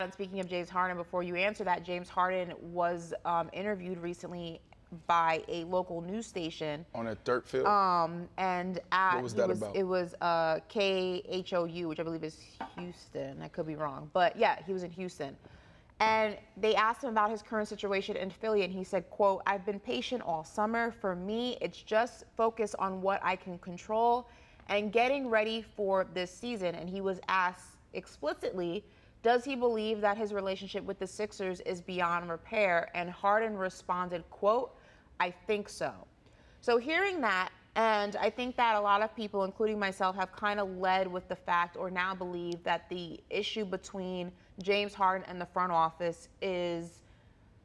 And speaking of James Harden, before you answer that, James Harden was interviewed recently by a local news station on a dirt field. And what was that about? It was KHOU, which I believe is Houston. I could be wrong, but yeah, he was in Houston. And they asked him about his current situation in Philly, and he said, quote, "I've been patient all summer. For me, it's just focus on what I can control and getting ready for this season." And he was asked explicitly, does he believe that his relationship with the Sixers is beyond repair? And Harden responded, quote, "I think so." So hearing that, and I think that a lot of people, including myself, have kind of led with the fact or now believe that the issue between James Harden and the front office is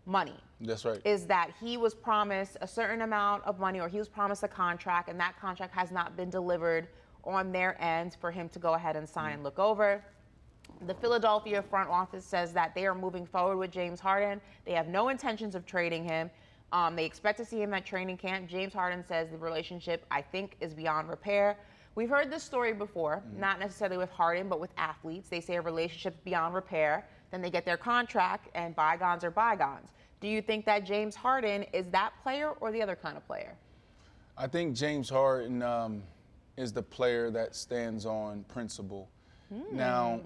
money. That's right. Is that he was promised a certain amount of money, or he was promised a contract, and that contract has not been delivered on their end for him to go ahead and sign and look over. The Philadelphia front office says that they are moving forward with James Harden. They have no intentions of trading him. They expect to see him at training camp. James Harden says the relationship, I think, is beyond repair. We've heard this story before, not necessarily with Harden, but with athletes. They say a relationship's beyond repair, then they get their contract, and bygones are bygones. Do you think that James Harden is that player or the other kind of player? I think James Harden is the player that stands on principle. Now,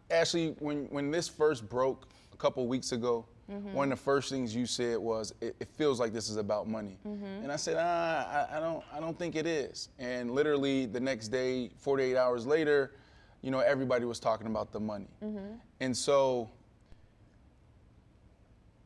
Ashley, when this first broke a couple weeks ago, one of the first things you said was, it feels like this is about money. And I said, I don't think it is. And literally the next day, 48 hours later, you know, everybody was talking about the money. And so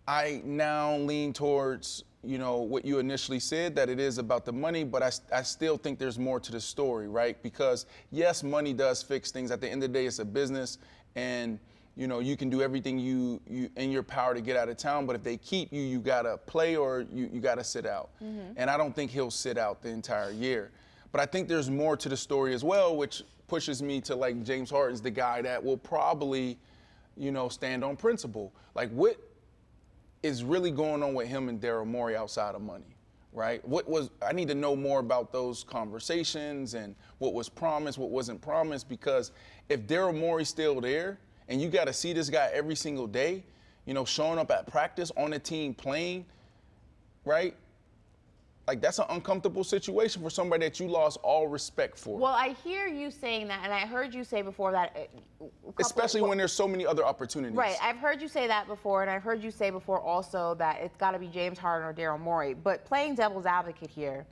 I now lean towards, you know, what you initially said, that it is about the money, but I still think there's more to the story, right? Because yes, money does fix things. At the end of the day, it's a business, and you know, you can do everything you in your power to get out of town, but if they keep you, you gotta play or you gotta sit out. And I don't think he'll sit out the entire year. But I think there's more to the story as well, which pushes me to, like, James Harden's the guy that will probably, you know, stand on principle. Like, what is really going on with him and Daryl Morey outside of money, right? I need to know more about those conversations and what was promised, what wasn't promised, because if Daryl Morey's still there and you got to see this guy every single day, you know, showing up at practice, on the team, playing, right? Like, that's an uncomfortable situation for somebody that you lost all respect for. Well, I hear you saying that, and I heard you say before that. Especially when there's so many other opportunities. Right, I've heard you say that before, and I've heard you say before also that it's got to be James Harden or Daryl Morey. But playing devil's advocate here,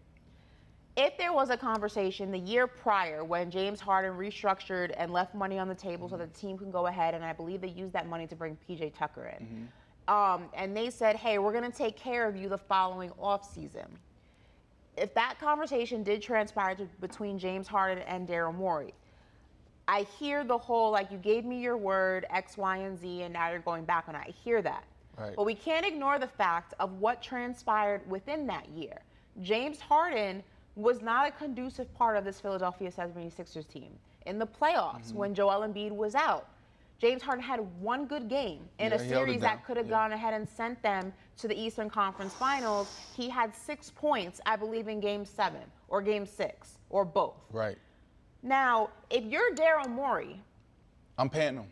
if there was a conversation the year prior when James Harden restructured and left money on the table so that the team can go ahead, and I believe they used that money to bring PJ Tucker in, and they said, hey, we're going to take care of you the following offseason. If that conversation did transpire between James Harden and Daryl Morey, I hear the whole, like, you gave me your word, X, Y, and Z, and now you're going back on it. I hear that. Right. But we can't ignore the fact of what transpired within that year. James Harden was not a conducive part of this Philadelphia 76ers team. In the playoffs, when Joel Embiid was out, James Harden had one good game in a series that could have gone ahead and sent them to the Eastern Conference Finals. He had 6 points, I believe, in Game 7 or Game 6 or both. Right. Now, if you're Daryl Morey, I'm paying him.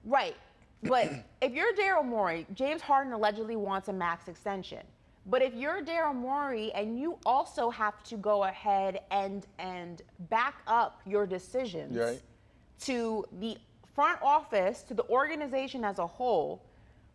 Right. But if you're Daryl Morey, James Harden allegedly wants a max extension. But if you're Daryl Morey and you also have to go ahead and back up your decisions to the front office, to the organization as a whole,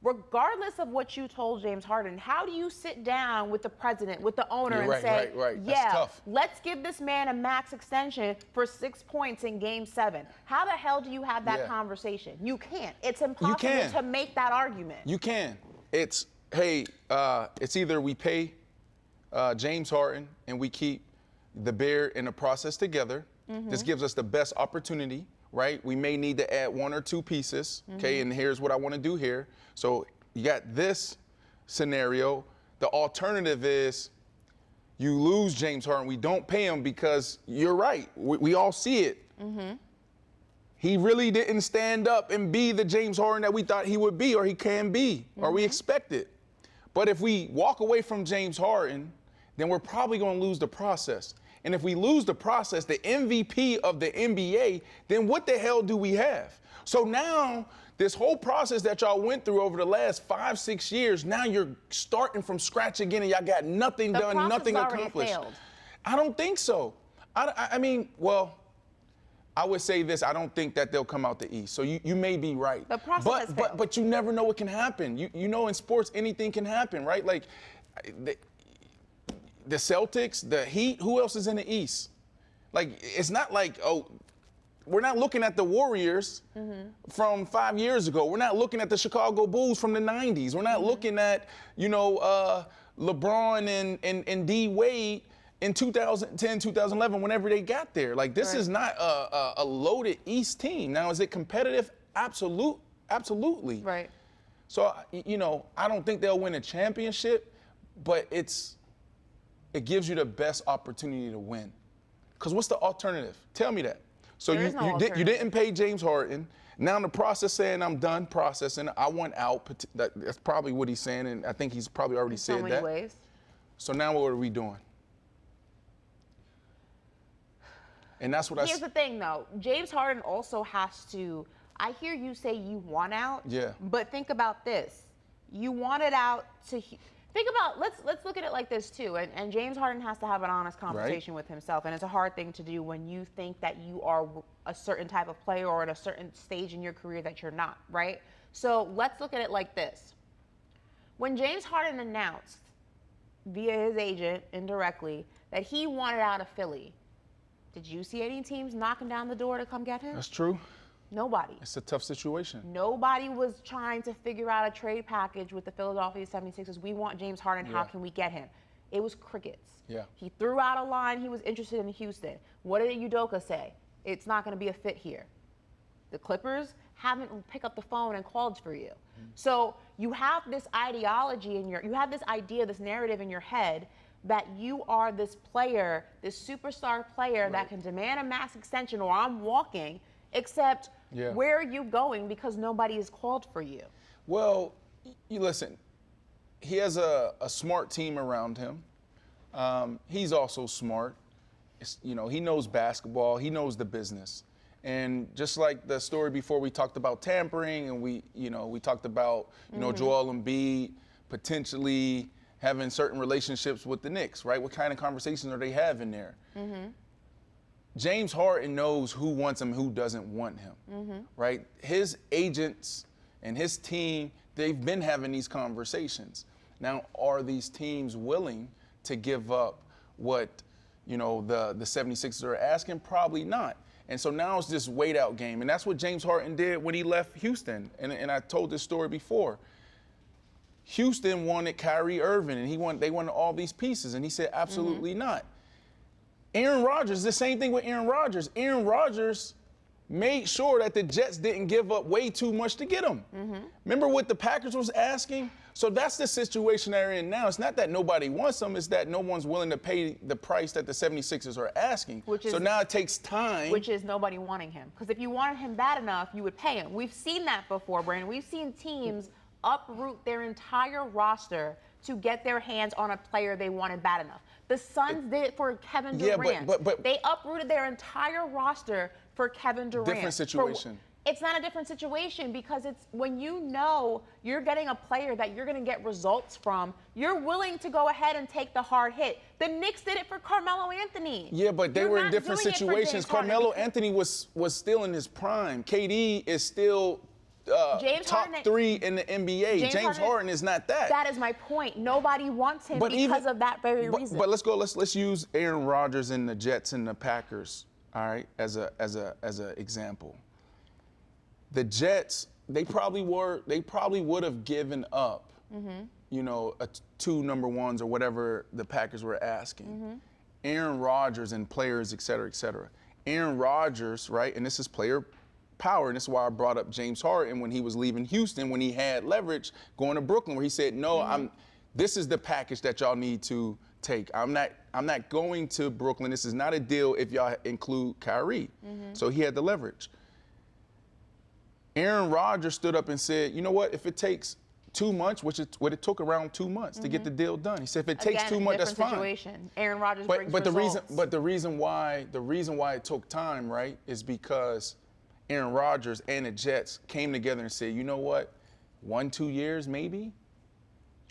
regardless of what you told James Harden, how do you sit down with the president, with the owner, and say, yeah, let's give this man a max extension for 6 points in Game 7? How the hell do you have that conversation? You can't. It's impossible to make that argument. You can. It's, hey, it's either we pay James Harden and we keep the Bear in the process together. This gives us the best opportunity. Right? We may need to add 1 or 2 pieces, okay? And here's what I want to do here. So you got this scenario. The alternative is you lose James Harden. We don't pay him because you're right. We all see it. He really didn't stand up and be the James Harden that we thought he would be or he can be or we expected. But if we walk away from James Harden, then we're probably going to lose the process. And if we lose the process, the MVP of the NBA, then what the hell do we have? So now, this whole process that y'all went through over the last 5, 6 years, now you're starting from scratch again, and y'all got nothing done, nothing accomplished. Failed. I don't think so. I mean, well, I would say this: I don't think that they'll come out the East. So you may be right. The process has failed. But you never know what can happen. You know, in sports, anything can happen, right? Like the Celtics, the Heat. Who else is in the East? Like, it's not like, oh, we're not looking at the Warriors from 5 years ago. We're not looking at the Chicago Bulls from the 90s. We're not looking at, you know, LeBron and D Wade in 2010, 2011, whenever they got there. Like, this is not a loaded East team. Now, is it competitive? Absolutely. Right. So, you know, I don't think they'll win a championship, but it gives you the best opportunity to win. Because what's the alternative? Tell me that. So you didn't pay James Harden. Now in the process saying I'm done processing, I want out. That's probably what he's saying, and I think he's probably already said that. In so many ways. So now what are we doing? And that's what Here's the thing, though. James Harden also has to. I hear you say you want out. Yeah. But think about this. You wanted out to. Think about, let's look at it like this too, and James Harden has to have an honest conversation with himself, and it's a hard thing to do when you think that you are a certain type of player or at a certain stage in your career that you're not, right? So let's look at it like this. When James Harden announced via his agent indirectly that he wanted out of Philly, did you see any teams knocking down the door to come get him? That's true. Nobody. It's a tough situation. Nobody was trying to figure out a trade package with the Philadelphia 76ers. We want James Harden. How can we get him? It was crickets. Yeah. He threw out a line. He was interested in Houston. What did Udoka say? It's not going to be a fit here. The Clippers haven't picked up the phone and called for you. So you have this ideology you have this idea, this narrative in your head that you are this player, this superstar player that can demand a max extension or I'm walking. Except, where are you going because nobody has called for you? Well, you listen, he has a smart team around him. He's also smart. You know, he knows basketball. He knows the business. And just like the story before, we talked about tampering and we talked about, you know, Joel Embiid potentially having certain relationships with the Knicks, right? What kind of conversations are they having there? James Harden knows who wants him, who doesn't want him, right? His agents and his team, they've been having these conversations. Now, are these teams willing to give up what, you know, the 76ers are asking? Probably not. And so now it's this wait out game. And that's what James Harden did when he left Houston. And I told this story before. Houston wanted Kyrie Irving and they wanted all these pieces. And he said, absolutely not. Aaron Rodgers, the same thing with Aaron Rodgers. Aaron Rodgers made sure that the Jets didn't give up way too much to get him. Remember what the Packers was asking? So that's the situation they're in now. It's not that nobody wants him, it's that no one's willing to pay the price that the 76ers are asking. So now it takes time. Which is nobody wanting him. Because if you wanted him bad enough, you would pay him. We've seen that before, Brandon. We've seen teams uproot their entire roster to get their hands on a player they wanted bad enough. The Suns did it for Kevin Durant. But they uprooted their entire roster for Kevin Durant. Different situation. It's not a different situation because it's when you know you're getting a player that you're going to get results from, you're willing to go ahead and take the hard hit. The Knicks did it for Carmelo Anthony. Yeah, but they were in different situations. Carmelo Anthony was still in his prime. KD is still top 3 in the NBA. James Harden is not that. That is my point. Nobody wants him because of that very reason. But let's use Aaron Rodgers and the Jets and the Packers, all right, as a example. The Jets, they probably would have given up, you know, 2 number ones or whatever the Packers were asking. Aaron Rodgers and players, et cetera, et cetera. Aaron Rodgers, right, and this is player power, and this is why I brought up James Harden when he was leaving Houston, when he had leverage going to Brooklyn, where he said, no, this is the package that y'all need to take. I'm not going to Brooklyn. This is not a deal if y'all include Kyrie. So he had the leverage. Aaron Rodgers stood up and said, you know what, if it takes 2 months, which is what it took around 2 months to get the deal done. He said, if it takes 2 months, that's fine. Situation. Aaron Rodgers brings results. The reason why it took time, right, is because Aaron Rodgers and the Jets came together and said, you know what, 1-2 years maybe?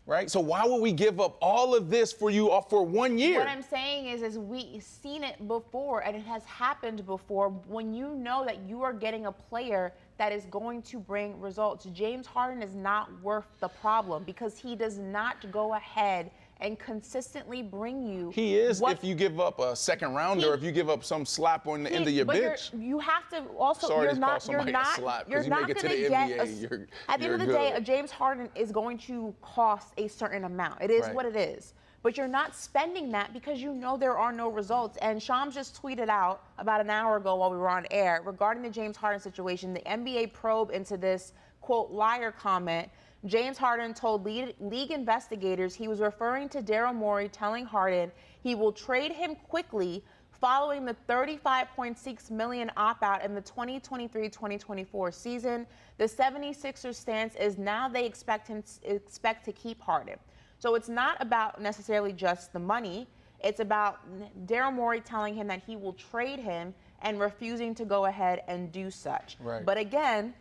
Right? So why would we give up all of this for you for 1 year? What I'm saying is we've seen it before, and it has happened before. When you know that you are getting a player that is going to bring results, James Harden is not worth the problem because he does not go ahead and consistently bring you. He is if you give up a second rounder, or if you give up some slap on the end of your bench. You have to also. Sorry you're to not. call somebody You're a not. slap, You're you not make it to going to the get. NBA, At the end of the day, a James Harden is going to cost a certain amount. It is what it is. But you're not spending that because you know there are no results. And Shams just tweeted out about an hour ago while we were on air regarding the James Harden situation, the NBA probe into this, quote, liar comment. James Harden told league investigators he was referring to Daryl Morey telling Harden he will trade him quickly following the $35.6 million opt-out in the 2023-2024 season. The 76ers stance is now they expect to keep Harden. So it's not about necessarily just the money. It's about Daryl Morey telling him that he will trade him and refusing to go ahead and do such. Right. But again,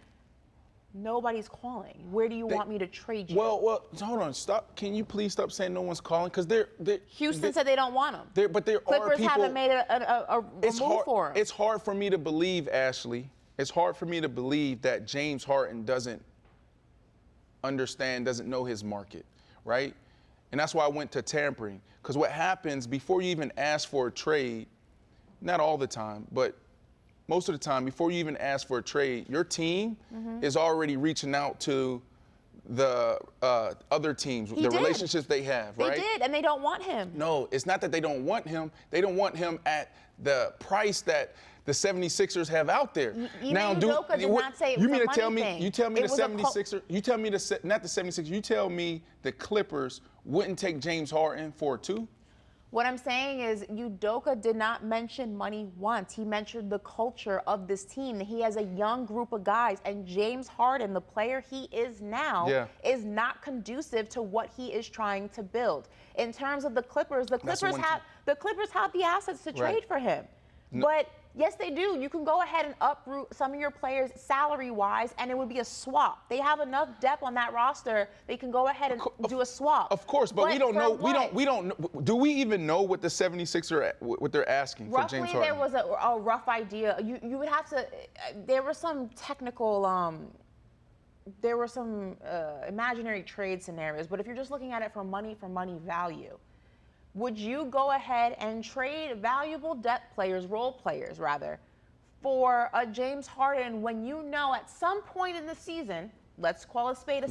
nobody's calling. Where do you want me to trade you? Well, hold on. Stop. Can you please stop saying no one's calling? Because Houston said they don't want him. But there Clippers are people. haven't made a move for him. It's hard for me to believe, Ashley. It's hard for me to believe that James Harden doesn't understand, doesn't know his market, right? And that's why I went to tampering. Because what happens before you even ask for a trade, not all the time, but most of the time, before you even ask for a trade, your team is already reaching out to the other teams, relationships they have, right? They did, and they don't want him. No, it's not that they don't want him. They don't want him at the price that the 76ers have out there. Now, Udoka did not say it was a money thing. You tell me the 76ers, you tell me not the 76ers, you tell me the Clippers wouldn't take James Harden for 2? What I'm saying is Udoka did not mention money once. He mentioned the culture of this team. He has a young group of guys, and James Harden, the player he is now, is not conducive to what he is trying to build. In terms of the Clippers have the assets to trade for him. But yes, they do. You can go ahead and uproot some of your players salary-wise, and it would be a swap. They have enough depth on that roster. They can go ahead and do a swap. Of course, but we don't know. We don't. Do we even know what the 76ers what they're asking for James Harden? There was a rough idea. You would have to. There were some technical. There were some imaginary trade scenarios, but if you're just looking at it for money value. Would you go ahead and trade valuable depth players, role players rather, for a James Harden when you know at some point in the season, let's call a spade,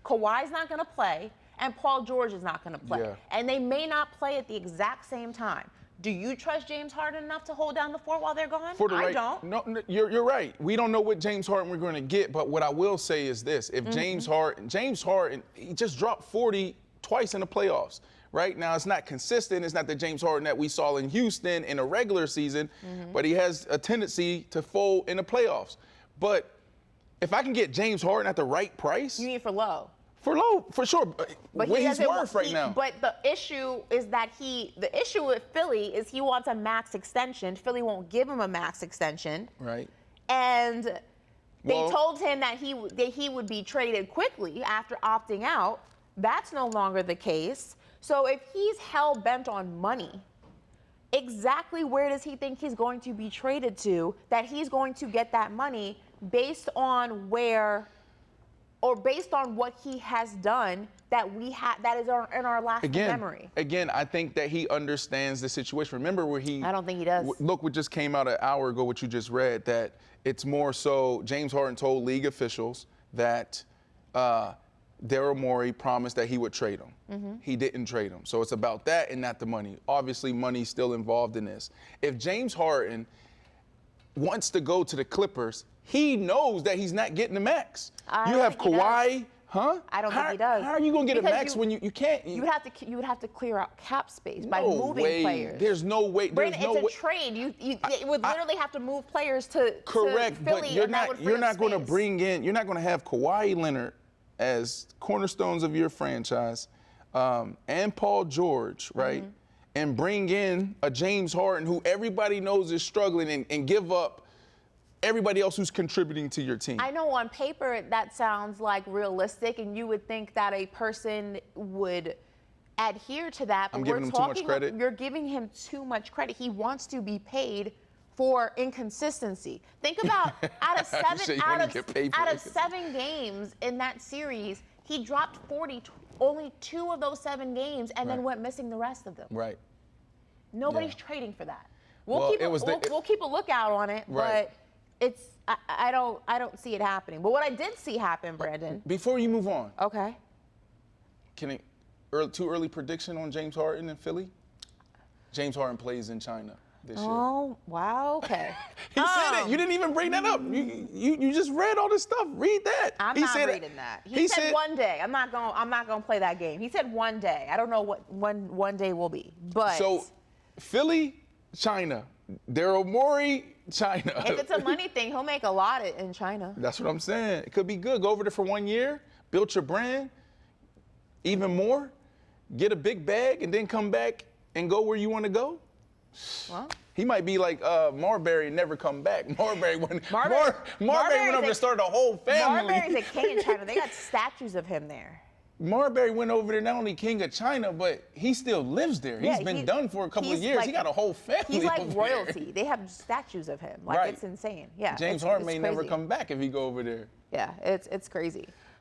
Kawhi's not going to play and Paul George is not going to play. Yeah. And they may not play at the exact same time. Do you trust James Harden enough to hold down the fort while they're gone? I don't. No, you're right. We don't know what James Harden we're going to get, but what I will say is this. If James Harden, he just dropped 40 twice in the playoffs. Right now, it's not consistent. It's not the James Harden that we saw in Houston in a regular season, but he has a tendency to fold in the playoffs. But if I can get James Harden at the right price. You mean for low? For low, for sure. But what he's worth right now. But the issue is that the issue with Philly is he wants a max extension. Philly won't give him a max extension. Right. And they told him that he would be traded quickly after opting out. That's no longer the case. So if he's hell-bent on money, exactly where does he think he's going to be traded to, that he's going to get that money based on based on what he has done that is in our last memory? Again, I think that he understands the situation. Remember where I don't think he does. Look what just came out an hour ago, what you just read, that it's more so James Harden told league officials that Daryl Morey promised that he would trade him. He didn't trade him. So it's about that and not the money. Obviously, money's still involved in this. If James Harden wants to go to the Clippers, he knows that he's not getting the max. You have Kawhi, huh? I don't think he does. How are you going to get a max when you can't? You would have to clear out cap space by moving players. There's no way. Brandon, it's a trade. It would literally have to move players to correct, to Philly, but you're not going to bring in. You're not going to have Kawhi Leonard as cornerstones of your franchise, and Paul George, right? And bring in a James Harden who everybody knows is struggling and give up everybody else who's contributing to your team. I know on paper that sounds like realistic, and you would think that a person would adhere to that. But I'm giving him too much credit. You're giving him too much credit. He wants to be paid for inconsistency. Think about out of seven games in that series, he dropped 40, only 2 of those 7 games, and then went missing the rest of them. Right. Nobody's trading for that. We'll keep a lookout on it, but it's I don't see it happening. But what I did see happen, Brandon. Before you move on. Okay. Too early prediction on James Harden in Philly? James Harden plays in China this year. Oh, wow, okay. He said it. You didn't even bring that up. You just read all this stuff. Read that. I'm not reading that. He said one day. I'm not gonna play that game. He said one day. I don't know what one day will be. But so Philly, China. Daryl Morey, China. If it's a money thing, he'll make a lot in China. That's what I'm saying. It could be good. Go over there for 1 year, build your brand, even more, get a big bag, and then come back and go where you want to go. Well, he might be like Marbury and never come back. Marbury went over to start a whole family. Marbury's a king in China. They got statues of him there. Marbury went over there, not only king of China, but he still lives there. He's been done for a couple of years. Like, he got a whole family. He's like royalty. They have statues of him. Like it's insane. Yeah. James Harden may never come back if he go over there. Yeah, it's crazy.